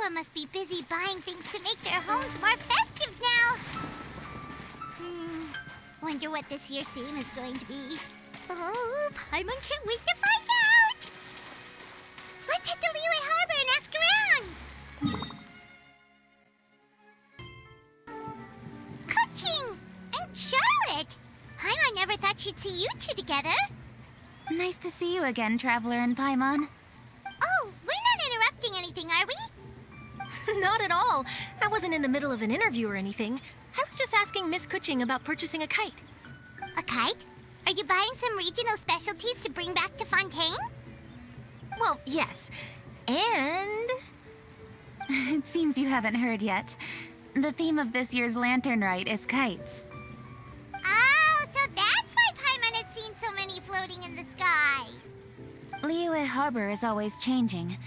Liyue must be busy buying things to make their homes more festive now. Wonder what this year's theme is going to be. Oh, Paimon can't wait to find out! Let's hit the Liyue Harbor and ask around! Kuching and Charlotte! Paimon never thought she'd see you two together. Nice to see you again, Traveler and Paimon. Oh, we're not interrupting anything, are we? Not at all. I wasn't in the middle of an interview or anything. I was just asking Miss Kuching about purchasing a kite. A kite? Are you buying some regional specialties to bring back to Fontaine? Well, yes. And... It seems you haven't heard yet. The theme of this year's Lantern Rite is kites. Oh, so that's why Paimon has seen so many floating in the sky. Liyue Harbor is always changing,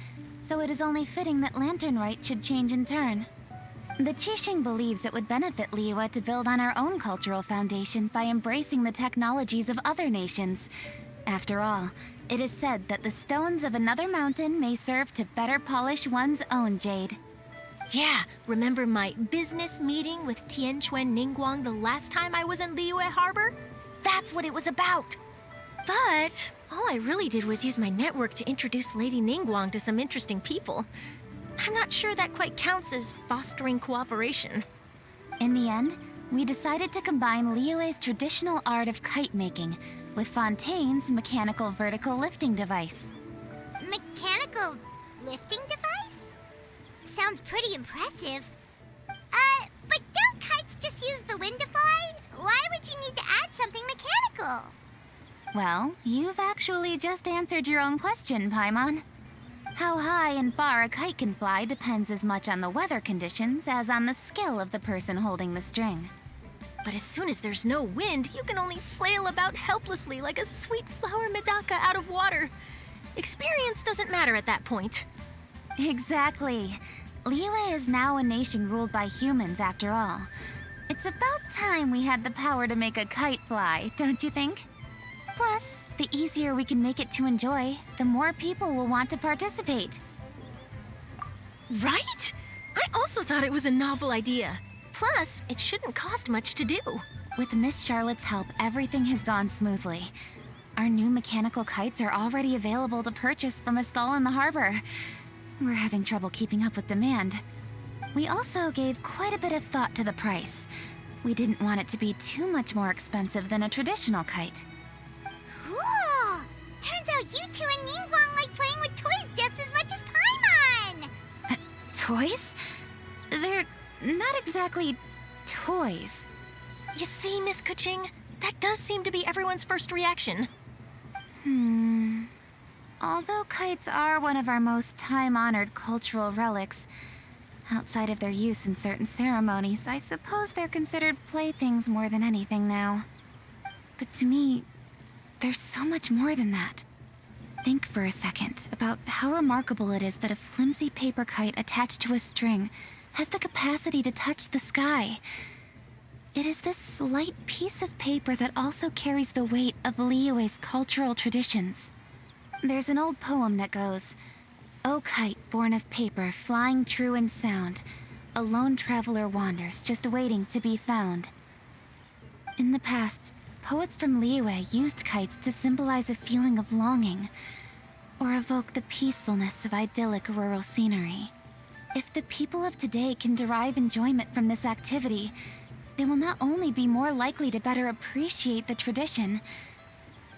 so it is only fitting that Lantern Rite should change in turn. The Qixing believes it would benefit Liyue to build on our own cultural foundation by embracing the technologies of other nations. After all, it is said that the stones of another mountain may serve to better polish one's own jade. Yeah, remember my business meeting with Tianquan Ningguang the last time I was in Liyue Harbor? That's what it was about. But all I really did was use my network to introduce Lady Ningguang to some interesting people. I'm not sure that quite counts as fostering cooperation. In the end, we decided to combine Liyue's traditional art of kite making with Fontaine's mechanical vertical lifting device. Mechanical lifting device? Sounds pretty impressive. But don't kites just use the wind to fly? Why would you need to add something mechanical? Well, you've actually just answered your own question, Paimon. How high and far a kite can fly depends as much on the weather conditions as on the skill of the person holding the string. But as soon as there's no wind, you can only flail about helplessly like a sweet flower medaka out of water. Experience doesn't matter at that point. Exactly. Liyue is now a nation ruled by humans after all. It's about time we had the power to make a kite fly, don't you think? Plus, the easier we can make it to enjoy, the more people will want to participate. Right? I also thought it was a novel idea. Plus, it shouldn't cost much to do. With Miss Charlotte's help, everything has gone smoothly. Our new mechanical kites are already available to purchase from a stall in the harbor. We're having trouble keeping up with demand. We also gave quite a bit of thought to the price. We didn't want it to be too much more expensive than a traditional kite. Cool! Turns out you two and Ningguang like playing with toys just as much as Paimon! Toys? They're not exactly toys. You see, Miss Kuching? That does seem to be everyone's first reaction. Although kites are one of our most time-honored cultural relics, outside of their use in certain ceremonies, I suppose they're considered playthings more than anything now. But to me, there's so much more than that. Think for a second about how remarkable it is that a flimsy paper kite attached to a string has the capacity to touch the sky. It is this slight piece of paper that also carries the weight of Liyue's cultural traditions. There's an old poem that goes, "O kite born of paper, flying true in sound, a lone traveler wanders, just waiting to be found." In the past, poets from Liyue used kites to symbolize a feeling of longing, or evoke the peacefulness of idyllic rural scenery. If the people of today can derive enjoyment from this activity, they will not only be more likely to better appreciate the tradition,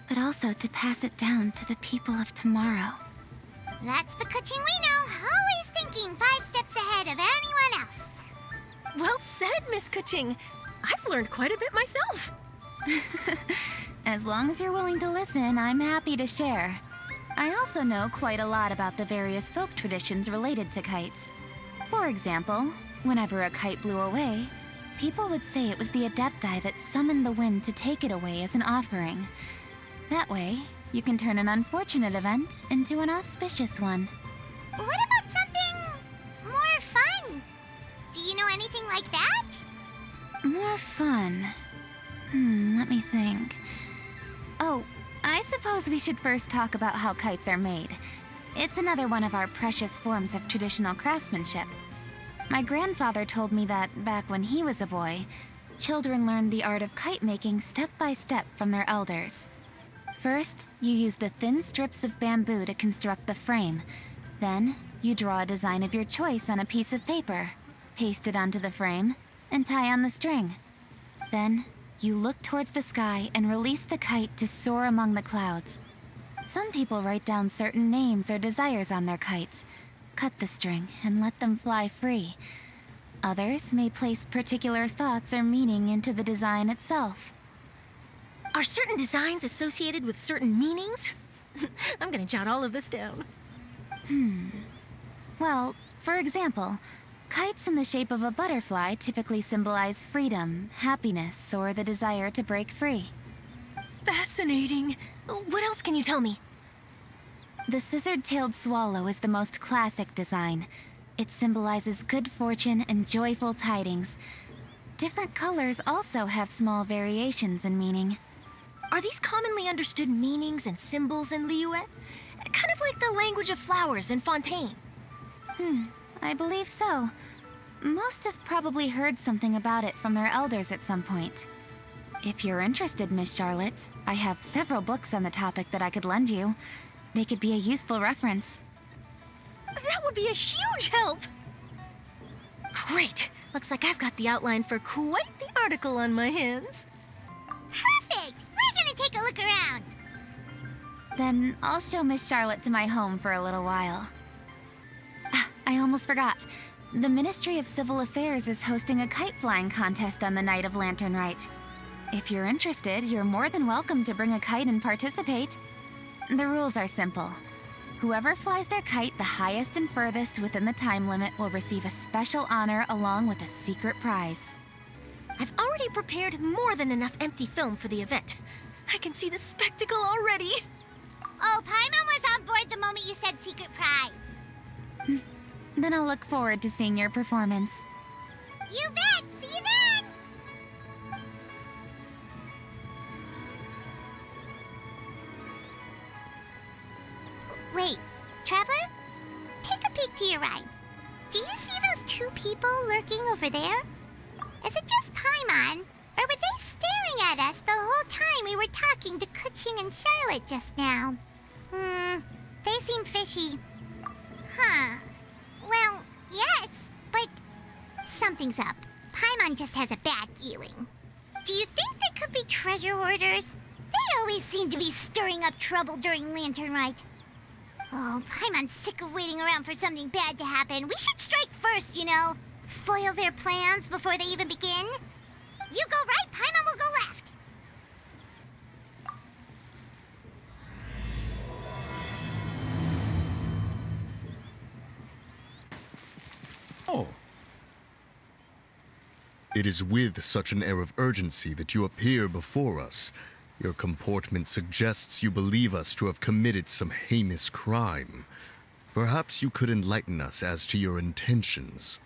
but also to pass it down to the people of tomorrow. That's the Kuching we know, always thinking 5 steps ahead of anyone else. Well said, Miss Kuching. I've learned quite a bit myself. As long as you're willing to listen, I'm happy to share. I also know quite a lot about the various folk traditions related to kites. For example, whenever a kite blew away, people would say it was the Adepti that summoned the wind to take it away as an offering. That way, you can turn an unfortunate event into an auspicious one. What about something more fun? Do you know anything like that? More fun? Let me think. Oh, I suppose we should first talk about how kites are made. It's another one of our precious forms of traditional craftsmanship. My grandfather told me that back when he was a boy, children learned the art of kite making step by step from their elders. First, you use the thin strips of bamboo to construct the frame. Then, you draw a design of your choice on a piece of paper, paste it onto the frame, and tie on the string. Then, you look towards the sky and release the kite to soar among the clouds. Some people write down certain names or desires on their kites, cut the string, and let them fly free. Others may place particular thoughts or meaning into the design itself. Are certain designs associated with certain meanings? I'm gonna jot all of this down. Well, for example, kites in the shape of a butterfly typically symbolize freedom, happiness, or the desire to break free. Fascinating. What else can you tell me? The scissor-tailed swallow is the most classic design. It symbolizes good fortune and joyful tidings. Different colors also have small variations in meaning. Are these commonly understood meanings and symbols in Liyue? Kind of like the language of flowers in Fontaine. I believe so. Most have probably heard something about it from their elders at some point. If you're interested, Miss Charlotte, I have several books on the topic that I could lend you. They could be a useful reference. That would be a huge help! Great! Looks like I've got the outline for quite the article on my hands. Perfect! We're gonna take a look around. Then I'll show Miss Charlotte to my home for a little while. I almost forgot. The Ministry of Civil Affairs is hosting a kite flying contest on the night of Lantern Rite. If you're interested, you're more than welcome to bring a kite and participate. The rules are simple. Whoever flies their kite the highest and furthest within the time limit will receive a special honor along with a secret prize. I've already prepared more than enough empty film for the event. I can see the spectacle already. Oh, Paimon was on board the moment you said secret prize. Then I'll look forward to seeing your performance. You bet! See you then! Wait, Traveler? Take a peek to your right. Do you see those two people lurking over there? Is it just Paimon, or were they staring at us the whole time we were talking to Kuching and Charlotte just now? They seem fishy. Huh. Well, yes, but something's up. Paimon just has a bad feeling. Do you think they could be treasure hoarders? They always seem to be stirring up trouble during Lantern Rite. Oh, Paimon's sick of waiting around for something bad to happen. We should strike first, you know. Foil their plans before they even begin. You go right, Paimon will go left. Oh. It is with such an air of urgency that you appear before us. Your comportment suggests you believe us to have committed some heinous crime. Perhaps you could enlighten us as to your intentions.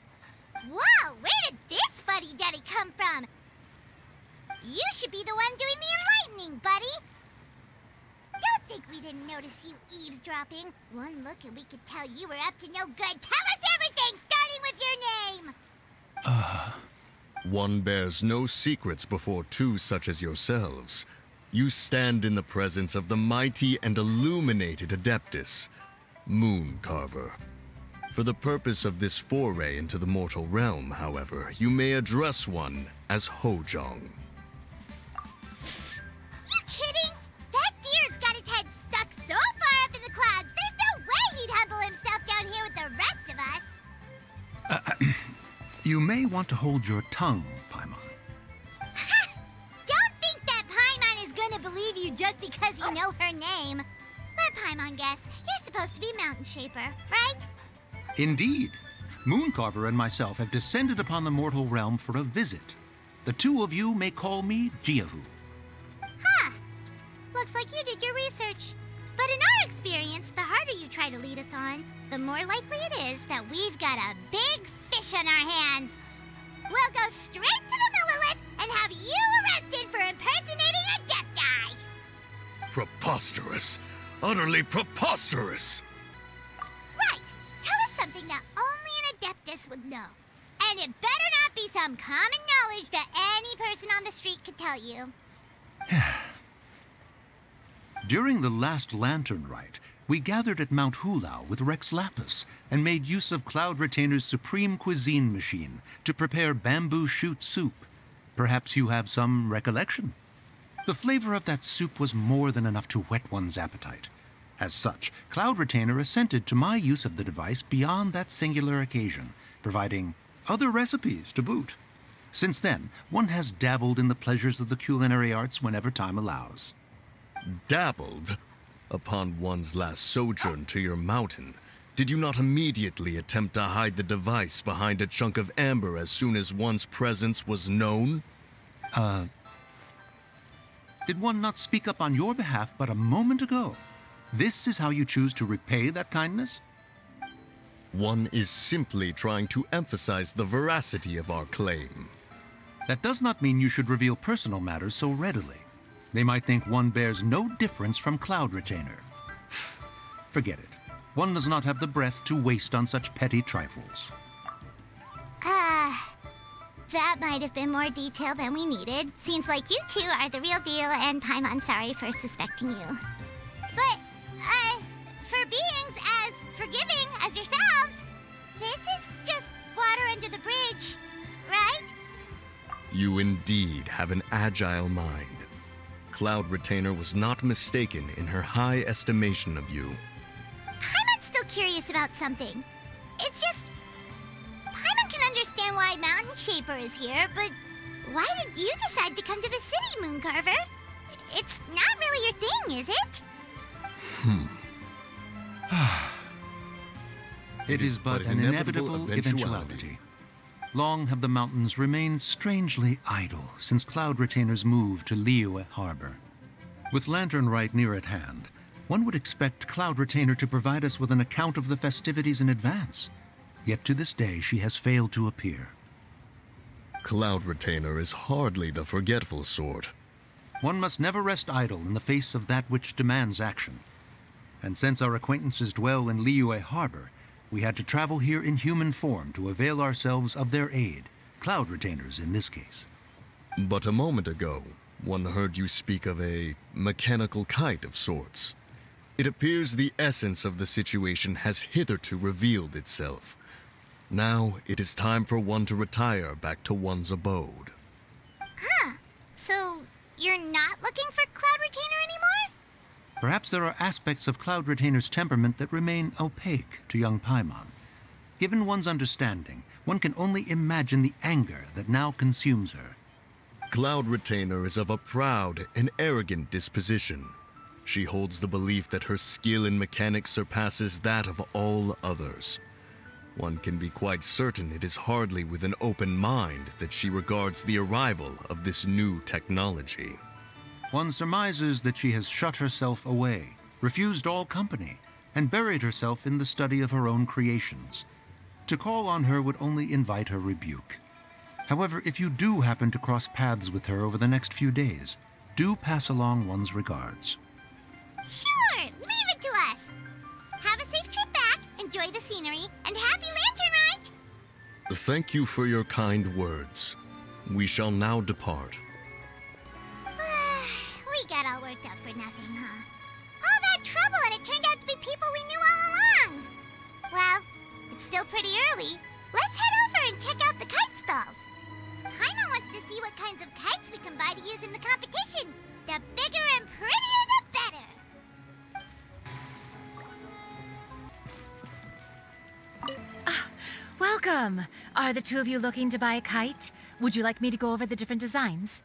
Whoa, where did this fuddy-duddy come from? You should be the one doing the enlightening, buddy. Don't think we didn't notice you eavesdropping. One look and we could tell you were up to no good. Tell us everything, starting with your name. One bears no secrets before two such as yourselves. You stand in the presence of the mighty and illuminated Adeptus, Moon Carver. For the purpose of this foray into the mortal realm, however, you may address one as Hojong. You kidding? That deer's got his head stuck so far up in the clouds, there's no way he'd humble himself down here with the rest of us. You may want to hold your tongue, Paimon. Don't think that Paimon is gonna believe you just because you know her name. Let Paimon guess. You're supposed to be Mountain Shaper, right? Indeed. Mooncarver and myself have descended upon the mortal realm for a visit. The two of you may call me Jiahu. Huh. Looks like you did your research. But in our experience, the harder you try to lead us on, the more likely it is that we've got a big fish on our hands. We'll go straight to the Millilith and have you arrested for impersonating a Adepti. Preposterous! Utterly preposterous! would know. And it better not be some common knowledge that any person on the street could tell you. During the last lantern rite, we gathered at Mount Hulao with Rex Lapis and made use of Cloud Retainer's supreme cuisine machine to prepare bamboo shoot soup. Perhaps you have some recollection? The flavor of that soup was more than enough to whet one's appetite. As such, Cloud Retainer assented to my use of the device beyond that singular occasion, providing other recipes to boot. Since then, one has dabbled in the pleasures of the culinary arts whenever time allows. Dabbled? Upon one's last sojourn to your mountain, did you not immediately attempt to hide the device behind a chunk of amber as soon as one's presence was known? Did one not speak up on your behalf but a moment ago? This is how you choose to repay that kindness? One is simply trying to emphasize the veracity of our claim. That does not mean you should reveal personal matters so readily. They might think one bears no difference from Cloud Retainer. Forget it. One does not have the breath to waste on such petty trifles. That might have been more detail than we needed. Seems like you two are the real deal, and Paimon sorry for suspecting you. But, for beings as forgiving as yourselves, this is just water under the bridge, right? You indeed have an agile mind. Cloud Retainer was not mistaken in her high estimation of you. Paimon's still curious about something. It's just... Paimon can understand why Mountain Shaper is here, but why did you decide to come to the city, Mooncarver? It's not really your thing, is it? It is but an inevitable eventuality. Long have the mountains remained strangely idle since Cloud Retainer's move to Liyue Harbor. With Lantern Rite near at hand, one would expect Cloud Retainer to provide us with an account of the festivities in advance. Yet to this day she has failed to appear. Cloud Retainer is hardly the forgetful sort. One must never rest idle in the face of that which demands action. And since our acquaintances dwell in Liyue Harbor, we had to travel here in human form to avail ourselves of their aid, Cloud Retainers in this case. But a moment ago, one heard you speak of a mechanical kite of sorts. It appears the essence of the situation has hitherto revealed itself. Now it is time for one to retire back to one's abode. So, you're not looking for Cloud Retainer anymore? Perhaps there are aspects of Cloud Retainer's temperament that remain opaque to young Paimon. Given one's understanding, one can only imagine the anger that now consumes her. Cloud Retainer is of a proud and arrogant disposition. She holds the belief that her skill in mechanics surpasses that of all others. One can be quite certain it is hardly with an open mind that she regards the arrival of this new technology. One surmises that she has shut herself away, refused all company, and buried herself in the study of her own creations. To call on her would only invite her rebuke. However, if you do happen to cross paths with her over the next few days, do pass along one's regards. Sure, leave it to us. Have a safe trip back, enjoy the scenery, and happy Lantern Rite! Thank you for your kind words. We shall now depart. We got all worked up for nothing, huh? All that trouble and it turned out to be people we knew all along. Well, it's still pretty early. Let's head over and check out the kite stalls. Paimon wants to see what kinds of kites we can buy to use in the competition. The bigger and prettier, the better. Welcome! Are the two of you looking to buy a kite? Would you like me to go over the different designs?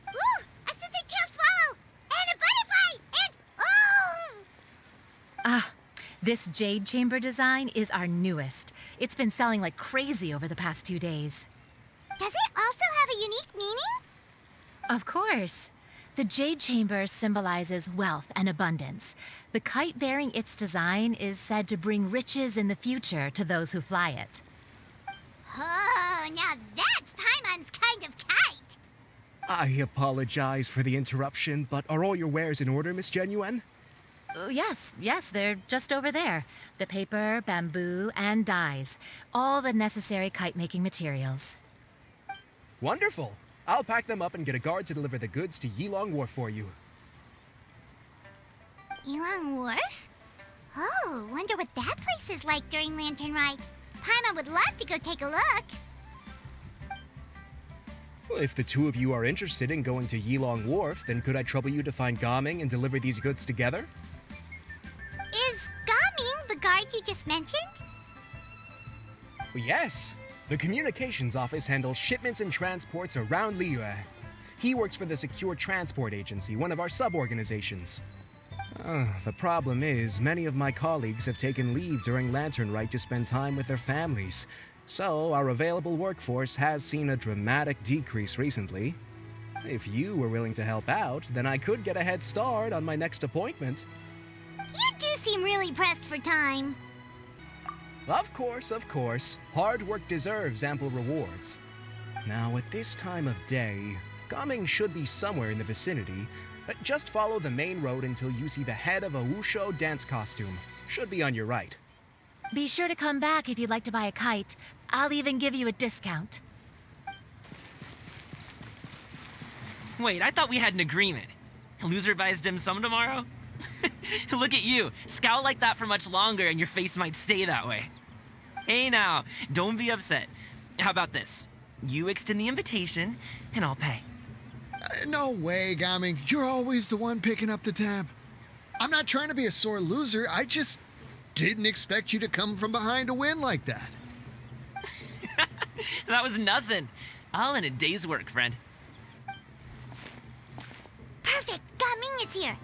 Ooh, a scissor tail swallow! And a butterfly! And, oh! This jade chamber design is our newest. It's been selling like crazy over the past 2 days. Does it also have a unique meaning? Of course. The jade chamber symbolizes wealth and abundance. The kite bearing its design is said to bring riches in the future to those who fly it. Oh, now that's Paimon's kind of kite! I apologize for the interruption, but are all your wares in order, Miss Genuine? Yes, they're just over there. The paper, bamboo, and dyes. All the necessary kite-making materials. Wonderful. I'll pack them up and get a guard to deliver the goods to Yilong Wharf for you. Yilong Wharf? Oh, wonder what that place is like during Lantern Rite. Paimon would love to go take a look. Well, if the two of you are interested in going to Yilong Wharf, then could I trouble you to find Gaming and deliver these goods together? Is Gaming the guard you just mentioned? Well, yes. The communications office handles shipments and transports around Liyue. He works for the Secure Transport Agency, one of our sub-organizations. The problem is, many of my colleagues have taken leave during Lantern Rite to spend time with their families. So, our available workforce has seen a dramatic decrease recently. If you were willing to help out, then I could get a head start on my next appointment. You do seem really pressed for time. Of course. Hard work deserves ample rewards. Now, at this time of day, Gaming should be somewhere in the vicinity. Just follow the main road until you see the head of a Wushu dance costume. Should be on your right. Be sure to come back if you'd like to buy a kite. I'll even give you a discount. Wait, I thought we had an agreement. Loser buys dim sum tomorrow? Look at you. Scowl like that for much longer and your face might stay that way. Hey now, don't be upset. How about this? You extend the invitation, and I'll pay. No way, Gaming. You're always the one picking up the tab. I'm not trying to be a sore loser. I just didn't expect you to come from behind to win like that. That was nothing. All in a day's work, friend. Perfect, Gaming is here.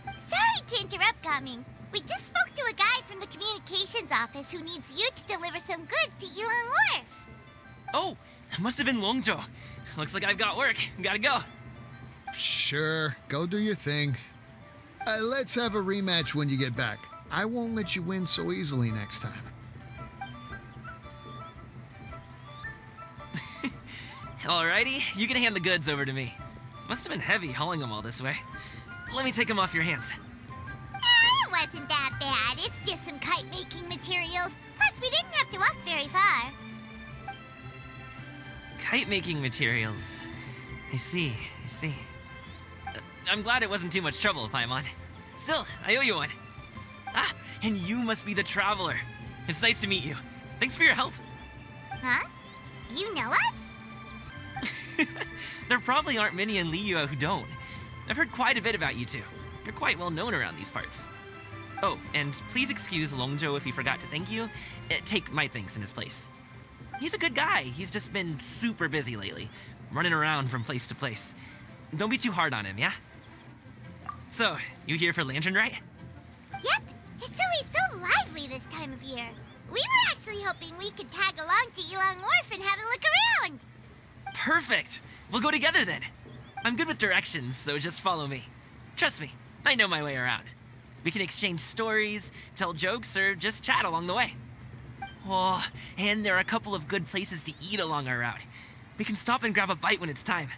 Sorry to interrupt, Gaming. We just spoke to a guy from the communications office who needs you to deliver some goods to Yilong Wharf. Oh, it must have been Longzhou. Looks like I've got work. Gotta go. Sure, go do your thing. Let's have a rematch when you get back. I won't let you win so easily next time. Alrighty, you can hand the goods over to me. Must have been heavy hauling them all this way. Let me take them off your hands. It wasn't that bad. It's just some kite-making materials. Plus, we didn't have to walk very far. Kite-making materials. I see. I'm glad it wasn't too much trouble, Paimon. Still, I owe you one. Ah, and you must be the traveler. It's nice to meet you. Thanks for your help. Huh? You know us? There probably aren't many in Liyue who don't. I've heard quite a bit about you two. You're quite well known around these parts. Oh, and please excuse Longzhou if he forgot to thank you. Take my thanks in his place. He's a good guy. He's just been super busy lately, running around from place to place. Don't be too hard on him, yeah? So, you here for Lantern Rite? Yep. It's always so lively this time of year. We were actually hoping we could tag along to Yilong Wharf and have a look around. Perfect! We'll go together then. I'm good with directions, so just follow me. Trust me, I know my way around. We can exchange stories, tell jokes, or just chat along the way. Oh, and there are a couple of good places to eat along our route. We can stop and grab a bite when it's time.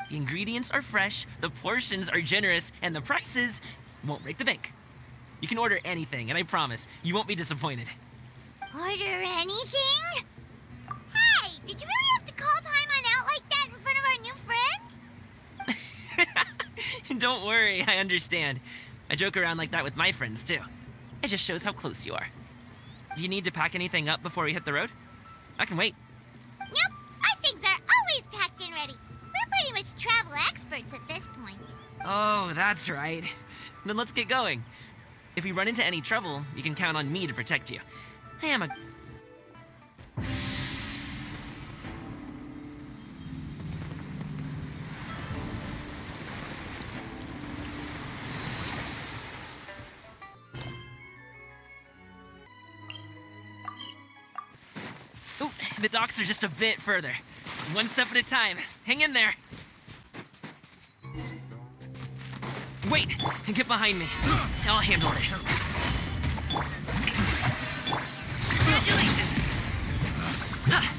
The ingredients are fresh, the portions are generous, and the prices won't break the bank. You can order anything, and I promise, you won't be disappointed. Order anything? Hey, did you really have to call Paimon out like that in front of our new friend? Don't worry, I understand. I joke around like that with my friends, too. It just shows how close you are. Do you need to pack anything up before we hit the road? I can wait. Nope, our things are always packed and ready. We're pretty much travel experts at this point. Oh, that's right. Then let's get going. If we run into any trouble, you can count on me to protect you. I am a... Ooh, the docks are just a bit further. One step at a time. Hang in there. Wait! Get behind me. I'll handle this. Congratulations!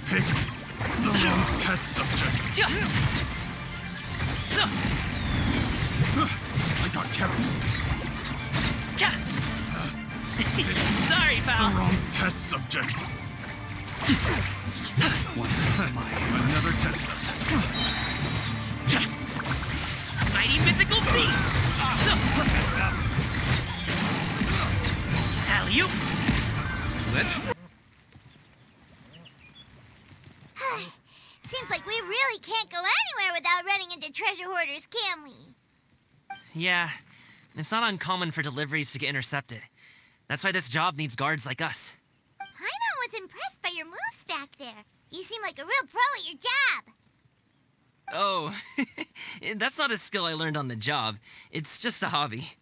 Pick the wrong test subject. I got carrots. Gah! Sorry, The pal. wrong test subject. Another test subject. Mighty mythical beast! Alley-oop! Let's... Seems like we really can't go anywhere without running into treasure hoarders, can we? Yeah, it's not uncommon for deliveries to get intercepted. That's why this job needs guards like us. Paimon was impressed by your moves back there. You seem like a real pro at your job. Oh, that's not a skill I learned on the job. It's just a hobby.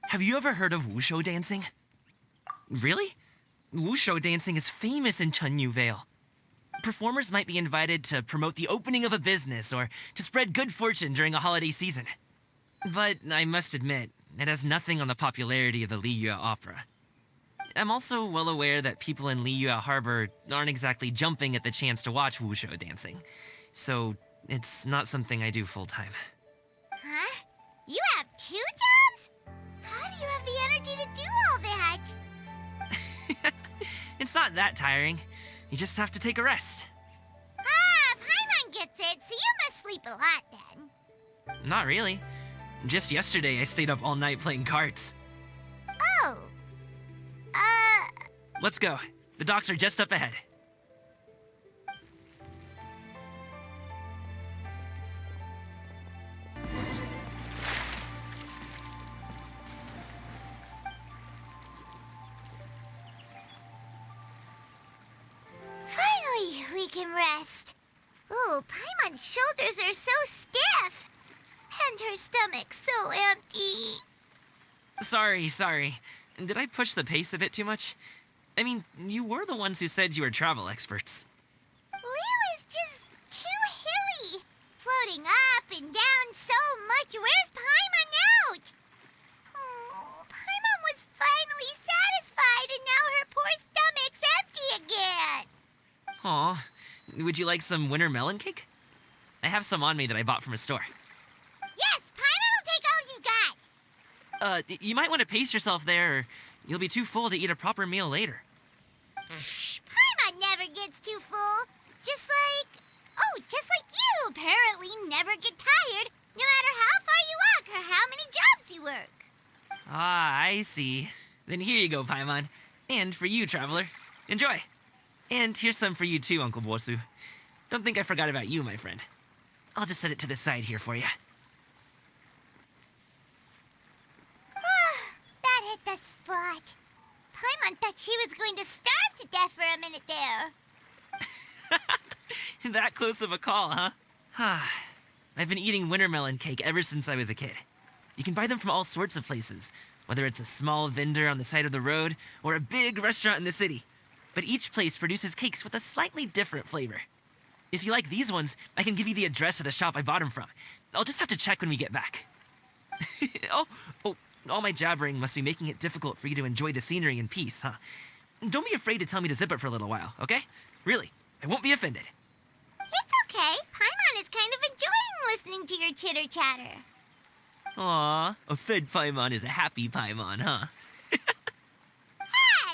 Have you ever heard of wushu dancing? Really? Wushu dancing is famous in Chunyu Vale. Performers might be invited to promote the opening of a business or to spread good fortune during a holiday season. But I must admit, it has nothing on the popularity of the Liyue Opera. I'm also well aware that people in Liyue Harbor aren't exactly jumping at the chance to watch wushu dancing. So it's not something I do full-time. Huh? You have 2 jobs? How do you have the energy to do all that? It's not that tiring. You just have to take a rest. Ah, Paimon gets it, so you must sleep a lot then. Not really. Just yesterday, I stayed up all night playing cards. Oh. Let's go. The docks are just up ahead. Finally, we can rest. Ooh, Paimon's shoulders are so stiff. And her stomach's so empty. Sorry. Did I push the pace a bit too much? I mean, you were the ones who said you were travel experts. Liu is just too hilly. Floating up and down so much. Where's Paimon out? Oh, Paimon was finally satisfied and now her poor stomach's empty again. Aw, would you like some winter melon cake? I have some on me that I bought from a store. Yes, Paimon will take all you got. You might want to pace yourself there, or you'll be too full to eat a proper meal later. Paimon never gets too full. Just like you apparently never get tired, no matter how far you walk or how many jobs you work. Ah, I see. Then here you go, Paimon. And for you, traveler. Enjoy. And here's some for you too, Uncle Bosu. Don't think I forgot about you, my friend. I'll just set it to the side here for you. That hit the spot. Paimon thought she was going to starve to death for a minute there. That close of a call, huh? I've been eating winter melon cake ever since I was a kid. You can buy them from all sorts of places, whether it's a small vendor on the side of the road or a big restaurant in the city. But each place produces cakes with a slightly different flavor. If you like these ones, I can give you the address of the shop I bought them from. I'll just have to check when we get back. Oh, all my jabbering must be making it difficult for you to enjoy the scenery in peace, huh? Don't be afraid to tell me to zip it for a little while, okay? Really, I won't be offended. It's okay. Paimon is kind of enjoying listening to your chitter-chatter. Aw, a fed Paimon is a happy Paimon, huh? Hey,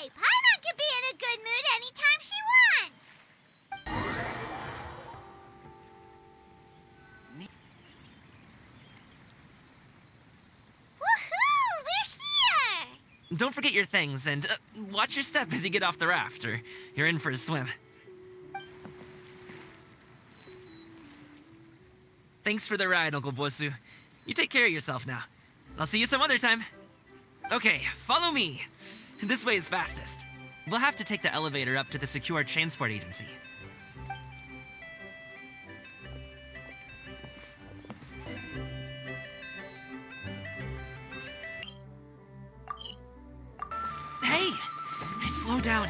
Paimon can be in a good mood anytime she wants. Woohoo! We're here! Don't forget your things, and watch your step as you get off the raft, or you're in for a swim. Thanks for the ride, Uncle Bosu. You take care of yourself now. I'll see you some other time. Okay, follow me. This way is fastest. We'll have to take the elevator up to the secure transport agency. Hey! Slow down.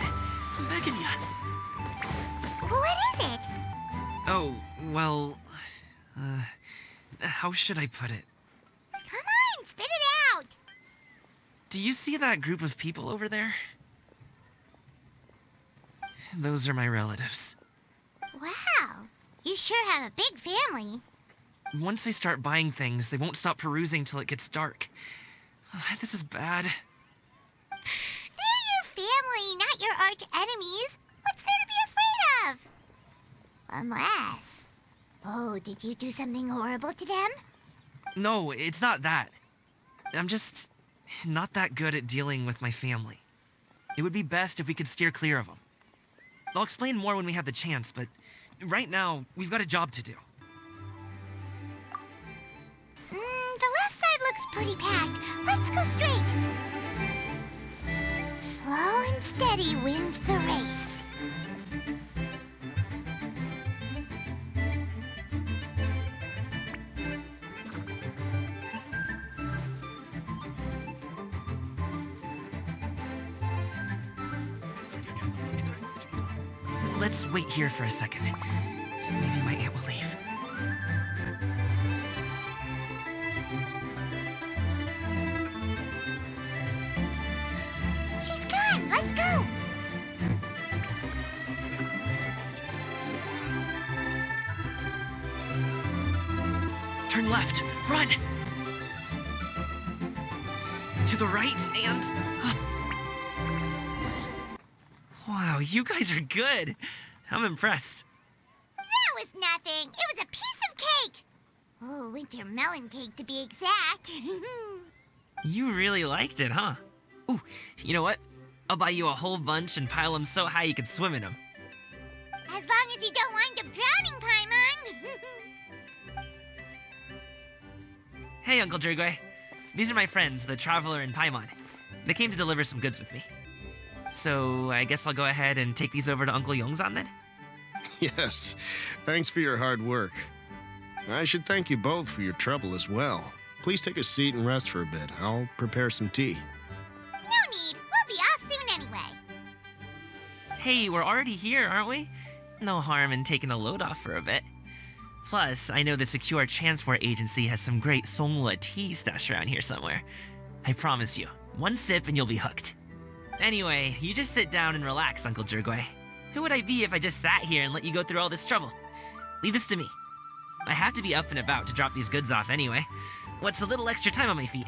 I'm begging you. What is it? Oh, well... how should I put it? Come on, spit it out. Do you see that group of people over there? Those are my relatives. Wow, you sure have a big family. Once they start buying things, they won't stop perusing till it gets dark. This is bad. They're your family, not your arch enemies. What's there to be afraid of? Unless... Oh, did you do something horrible to them? No, it's not that. I'm just not that good at dealing with my family. It would be best if we could steer clear of them. I'll explain more when we have the chance, but right now, we've got a job to do. The left side looks pretty packed. Let's go straight. Slow and steady wins the race. Let's wait here for a second. Maybe my aunt will leave. She's gone. Let's go. Turn left. Run! To the right and... Wow, you guys are good. I'm impressed. That was nothing. It was a piece of cake. Oh, winter melon cake to be exact. You really liked it, huh? Ooh, you know what? I'll buy you a whole bunch and pile them so high you can swim in them. As long as you don't wind up drowning, Paimon. Hey, Uncle Jirgwe. These are my friends, the Traveler and Paimon. They came to deliver some goods with me. So, I guess I'll go ahead and take these over to Uncle Yongzan then? Yes, thanks for your hard work. I should thank you both for your trouble as well. Please take a seat and rest for a bit. I'll prepare some tea. No need. We'll be off soon anyway. Hey, we're already here, aren't we? No harm in taking a load off for a bit. Plus, I know the Secure Transport Agency has some great Songhua tea stashed around here somewhere. I promise you, one sip and you'll be hooked. Anyway, you just sit down and relax, Uncle Jirgwe. Who would I be if I just sat here and let you go through all this trouble? Leave this to me. I have to be up and about to drop these goods off anyway. What's a little extra time on my feet?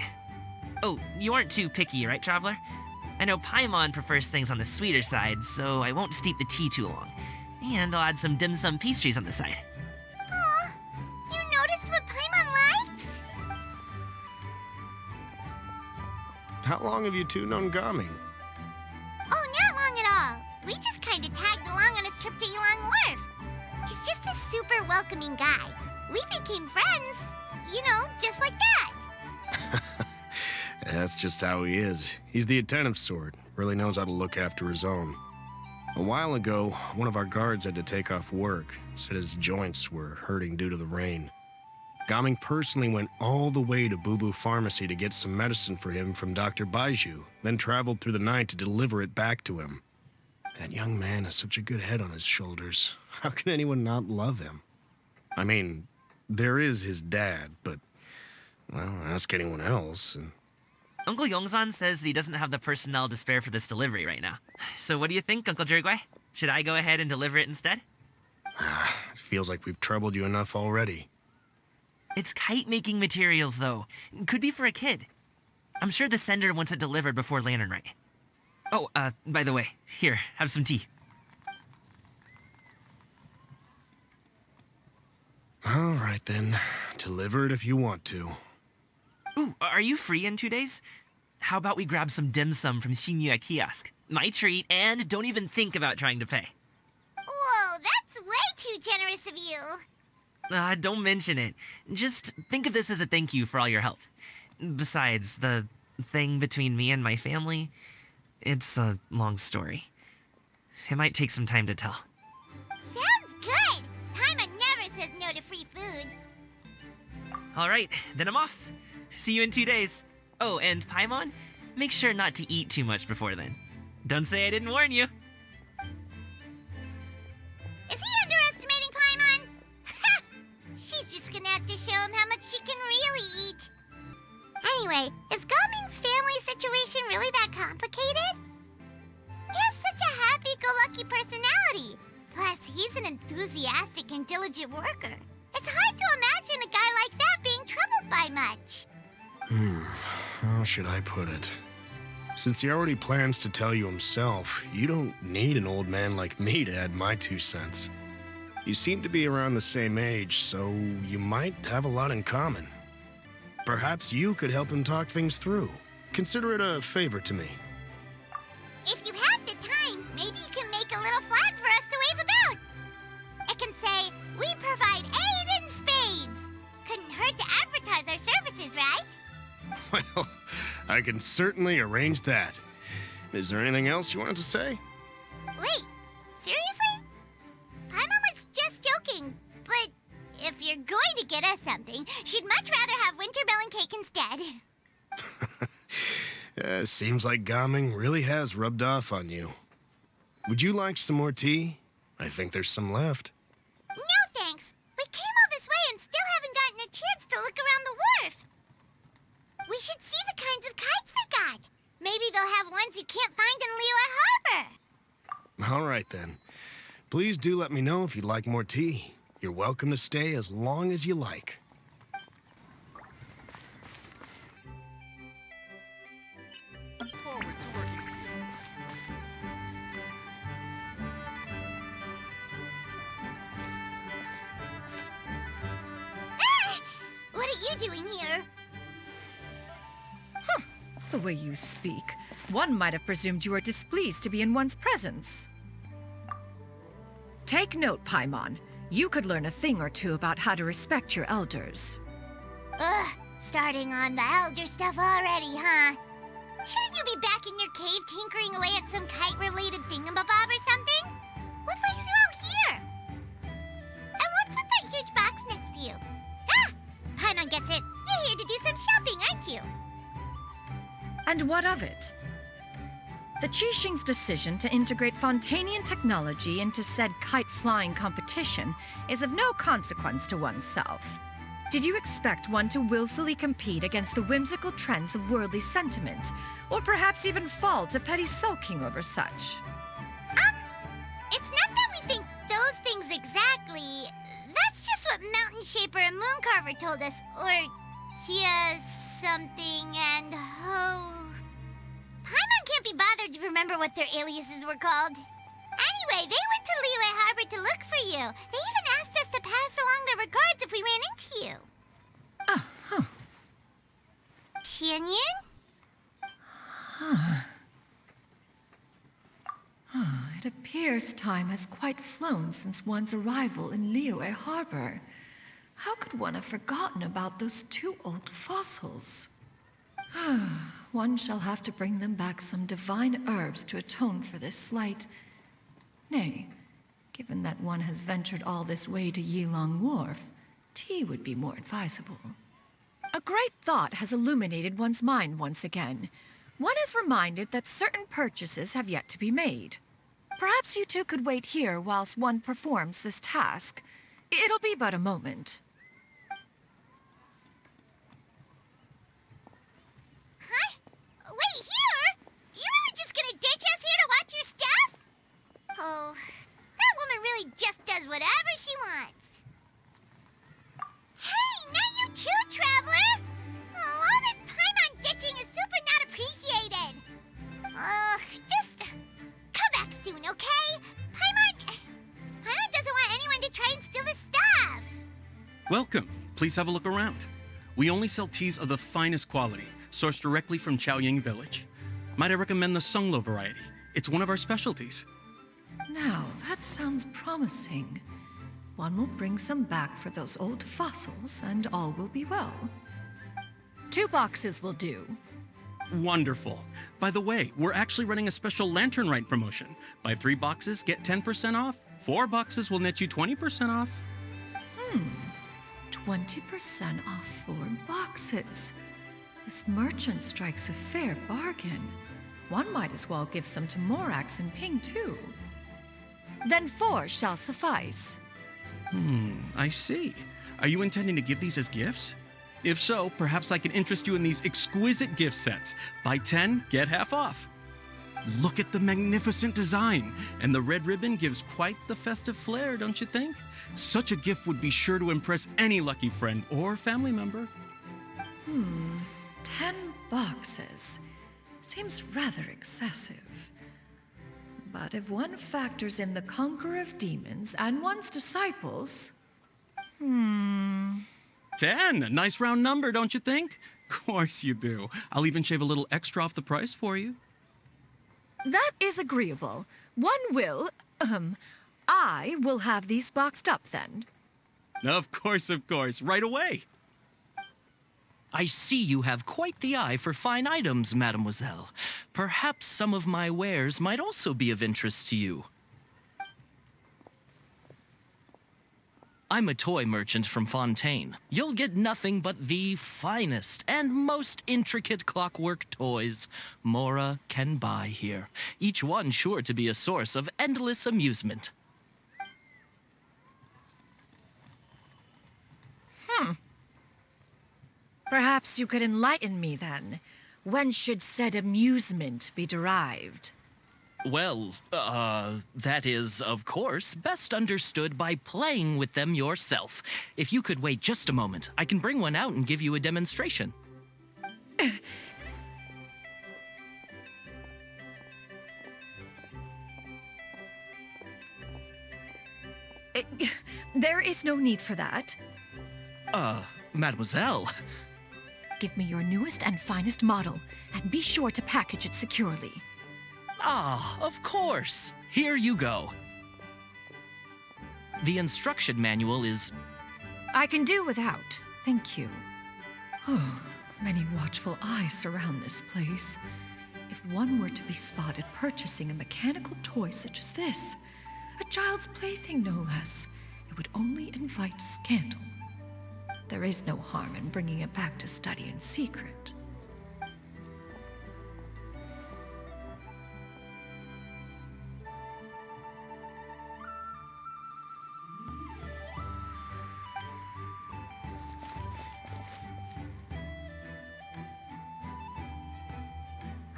Oh, you aren't too picky, right, Traveler? I know Paimon prefers things on the sweeter side, so I won't steep the tea too long. And I'll add some dim sum pastries on the side. Aw, you noticed what Paimon likes? How long have you two known Gaming? Oh, not long at all. We just kind of tagged along on his trip to Yulong Wharf. He's just a super welcoming guy. We became friends. You know, just like that. That's just how he is. He's the attentive sort. Really knows how to look after his own. A while ago, one of our guards had to take off work. Said his joints were hurting due to the rain. Gaming personally went all the way to Boo Boo Pharmacy to get some medicine for him from Dr. Baiju, then traveled through the night to deliver it back to him. That young man has such a good head on his shoulders. How can anyone not love him? I mean, there is his dad, but, well, ask anyone else. And Uncle Yongzan says that he doesn't have the personnel to spare for this delivery right now. So what do you think, Uncle Jirgwe? Should I go ahead and deliver it instead? It feels like we've troubled you enough already. It's kite-making materials, though. Could be for a kid. I'm sure the sender wants it delivered before Lantern Rite. Oh, by the way, here, have some tea. All right, then. Deliver it if you want to. Ooh, are you free in 2 days? How about we grab some dim sum from Shinya Kiosk? My treat, and don't even think about trying to pay. Whoa, that's way too generous of you. Don't mention it. Just think of this as a thank you for all your help. Besides, the thing between me and my family, it's a long story. It might take some time to tell. Sounds good. Paimon never says no to free food. All right, then I'm off. See you in 2 days. Oh, and Paimon, make sure not to eat too much before then. Don't say I didn't warn you. Is he underestimating Paimon? She's just gonna have to show him how much she can really eat. Anyway, is Gaming's family situation really that complicated? He has such a happy-go-lucky personality. Plus, he's an enthusiastic and diligent worker. It's hard to imagine a guy much. How should I put it? Since he already plans to tell you himself, you don't need an old man like me to add my 2 cents. You seem to be around the same age, so you might have a lot in common. Perhaps you could help him talk things through. Consider it a favor to me. If you have the time, maybe you can make a little flag for us to wave about. It can say, "We provide aid in spades." Couldn't hurt to advertise our services, right? Well, I can certainly arrange that. Is there anything else you wanted to say? Wait, seriously? Paimon was just joking, but if you're going to get us something, she'd much rather have wintermelon cake instead. Seems like Gaming really has rubbed off on you. Would you like some more tea? I think there's some left. No thanks. We came all this way and still haven't gotten a chance to look around the wharf. We should see the kinds of kites they got. Maybe they'll have ones you can't find in Liyue Harbor. All right, then. Please do let me know if you'd like more tea. You're welcome to stay as long as you like. Forward to working. Ah! What are you doing here? The way you speak, one might have presumed you were displeased to be in one's presence. Take note, Paimon. You could learn a thing or two about how to respect your elders. Ugh, starting on the elder stuff already, huh? Shouldn't you be back in your cave tinkering away at some kite-related thingamabob or something? What brings you out here? And what's with that huge box next to you? Ah! Paimon gets it. You're here to do some shopping, aren't you? And what of it? The Qixing's decision to integrate Fontanian technology into said kite-flying competition is of no consequence to oneself. Did you expect one to willfully compete against the whimsical trends of worldly sentiment, or perhaps even fall to petty sulking over such? It's not that we think those things exactly. That's just what Mountain Shaper and Mooncarver told us, or Tia something and Ho. Paimon can't be bothered to remember what their aliases were called. Anyway, they went to Liyue Harbor to look for you. They even asked us to pass along their regards if we ran into you. Oh, huh. Tianyun? It appears time has quite flown since one's arrival in Liyue Harbor. How could one have forgotten about those 2 old fossils? One shall have to bring them back some divine herbs to atone for this slight. Nay, given that one has ventured all this way to Yilong Wharf, tea would be more advisable. A great thought has illuminated one's mind once again. One is reminded that certain purchases have yet to be made. Perhaps you two could wait here whilst one performs this task. It'll be but a moment. Huh? Wait, here? You really just gonna ditch us here to watch your stuff? Oh, that woman really just does whatever she wants. Hey, not you too, Traveler! Oh, all this Paimon ditching is super not appreciated. Just come back soon, okay? Paimon doesn't want anyone to try and steal his stuff. Welcome. Please have a look around. We only sell teas of the finest quality, sourced directly from Chaoying Village. Might I recommend the Sunglo variety? It's one of our specialties. Now, that sounds promising. One will bring some back for those old fossils, and all will be well. 2 boxes will do. Wonderful. By the way, we're actually running a special Lantern Rite promotion. Buy 3 boxes, get 10% off. 4 boxes will net you 20% off. 20% off 4 boxes. This merchant strikes a fair bargain. One might as well give some to Morax and Ping, too. Then 4 shall suffice. I see. Are you intending to give these as gifts? If so, perhaps I can interest you in these exquisite gift sets. Buy 10, get half off. Look at the magnificent design, and the red ribbon gives quite the festive flair, don't you think? Such a gift would be sure to impress any lucky friend or family member. 10 boxes. Seems rather excessive. But if one factors in the Conqueror of Demons and one's disciples... 10. Nice round number, don't you think? Of course you do. I'll even shave a little extra off the price for you. That is agreeable. I will have these boxed up then. Of course, right away. I see you have quite the eye for fine items, mademoiselle. Perhaps some of my wares might also be of interest to you. I'm a toy merchant from Fontaine. You'll get nothing but the finest and most intricate clockwork toys Mora can buy here, each one sure to be a source of endless amusement. Perhaps you could enlighten me then. When should said amusement be derived? Well, that is, of course, best understood by playing with them yourself. If you could wait just a moment, I can bring one out and give you a demonstration. There is no need for that. Mademoiselle. Give me your newest and finest model, and be sure to package it securely. Ah, of course. Here you go. The instruction manual is... I can do without, thank you. Oh, many watchful eyes surround this place. If one were to be spotted purchasing a mechanical toy such as this, a child's plaything no less, it would only invite scandal. There is no harm in bringing it back to study in secret.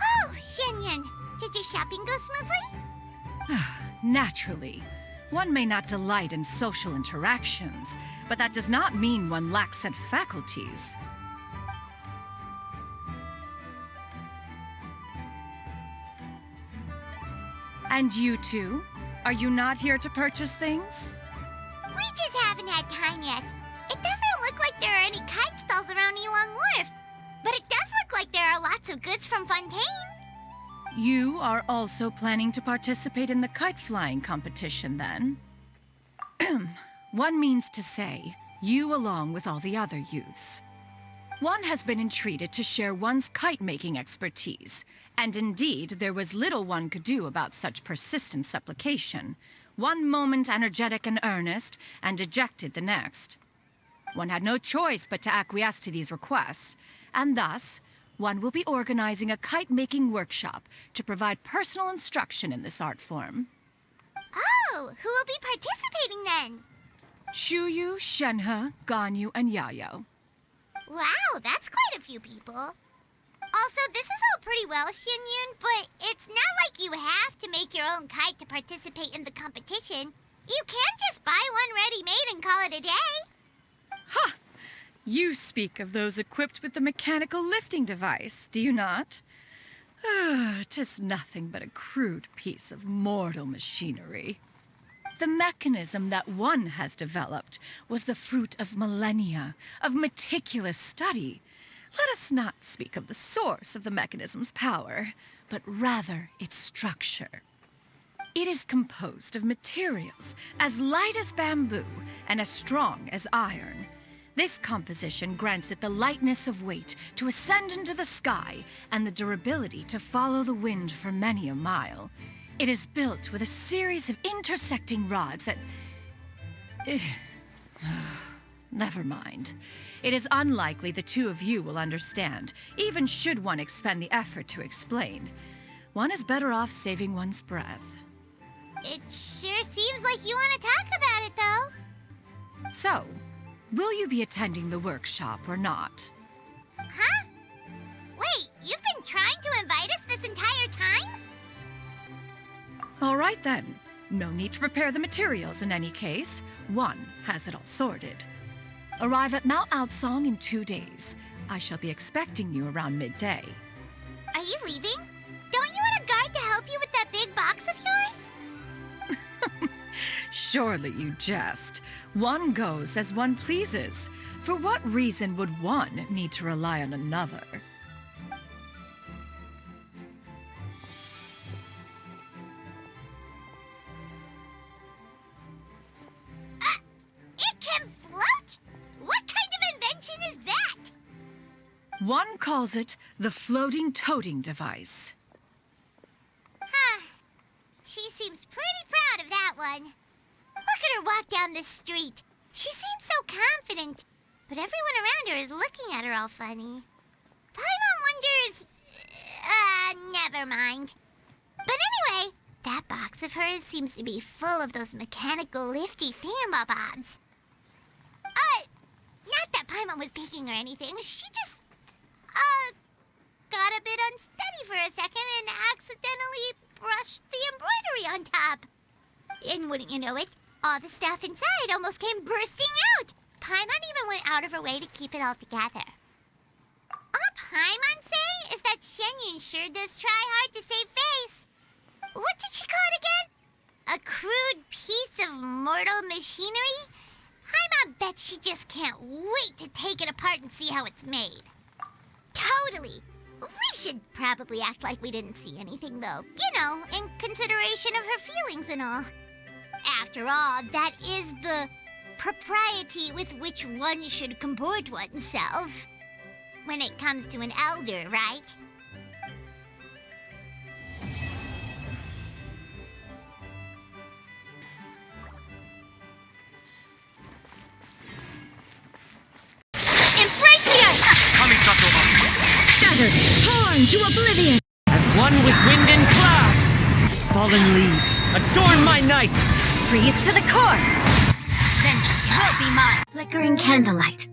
Oh, Shenyan, did your shopping go smoothly? Naturally. One may not delight in social interactions, but that does not mean one lacks said faculties. And you two? Are you not here to purchase things? We just haven't had time yet. It doesn't look like there are any kite stalls around Elong Wharf, but it does look like there are lots of goods from Fontaine. You are also planning to participate in the kite flying competition, then? One means to say, you along with all the other youths. One has been entreated to share one's kite-making expertise, and indeed, there was little one could do about such persistent supplication. One moment energetic and earnest, and dejected the next. One had no choice but to acquiesce to these requests, and thus, one will be organizing a kite-making workshop to provide personal instruction in this art form. Oh, who will be participating then? Shuyu, Shenhe, Ganyu, and Yayo. Wow, that's quite a few people. Also, this is all pretty well, Xinyun, but it's not like you have to make your own kite to participate in the competition. You can just buy one ready-made and call it a day. Ha! You speak of those equipped with the mechanical lifting device, do you not? 'Tis nothing but a crude piece of mortal machinery. The mechanism that one has developed was the fruit of millennia of meticulous study. Let us not speak of the source of the mechanism's power, but rather its structure. It is composed of materials as light as bamboo and as strong as iron. This composition grants it the lightness of weight to ascend into the sky and the durability to follow the wind for many a mile. It is built with a series of intersecting rods that... Never mind. It is unlikely the two of you will understand, even should one expend the effort to explain. One is better off saving one's breath. It sure seems like you want to talk about it, though. So, will you be attending the workshop or not? Huh? Wait, you've been trying to invite us this entire time? All right then. No need to prepare the materials in any case. One has it all sorted. Arrive at Mount Outsong in 2 days. I shall be expecting you around midday. Are you leaving? Don't you want a guard to help you with that big box of yours? Surely you jest. One goes as one pleases. For what reason would one need to rely on another? It can float? What kind of invention is that? One calls it the floating toting device. Huh. She seems pretty proud of that one. Look at her walk down the street. She seems so confident, but everyone around her is looking at her all funny. Paimon wonders... never mind. But anyway, that box of hers seems to be full of those mechanical lifty thingamabobs. Not that Paimon was peeking or anything. She just, got a bit unsteady for a second and accidentally brushed the embroidery on top. And wouldn't you know it, all the stuff inside almost came bursting out. Paimon even went out of her way to keep it all together. All Paimon say is that Shenyun sure does try hard to save face. What did she call it again? A crude piece of mortal machinery? Paimon bet she just can't wait to take it apart and see how it's made. Totally. We should probably act like we didn't see anything, though. You know, in consideration of her feelings and all. After all, that is the propriety with which one should comport oneself. When it comes to an elder, right? Embrace the ice! Shattered, torn to oblivion! As one with wind and cloud, fallen leaves adorn my night! Freeze to the core! Vengeance will be mine! Flickering candlelight.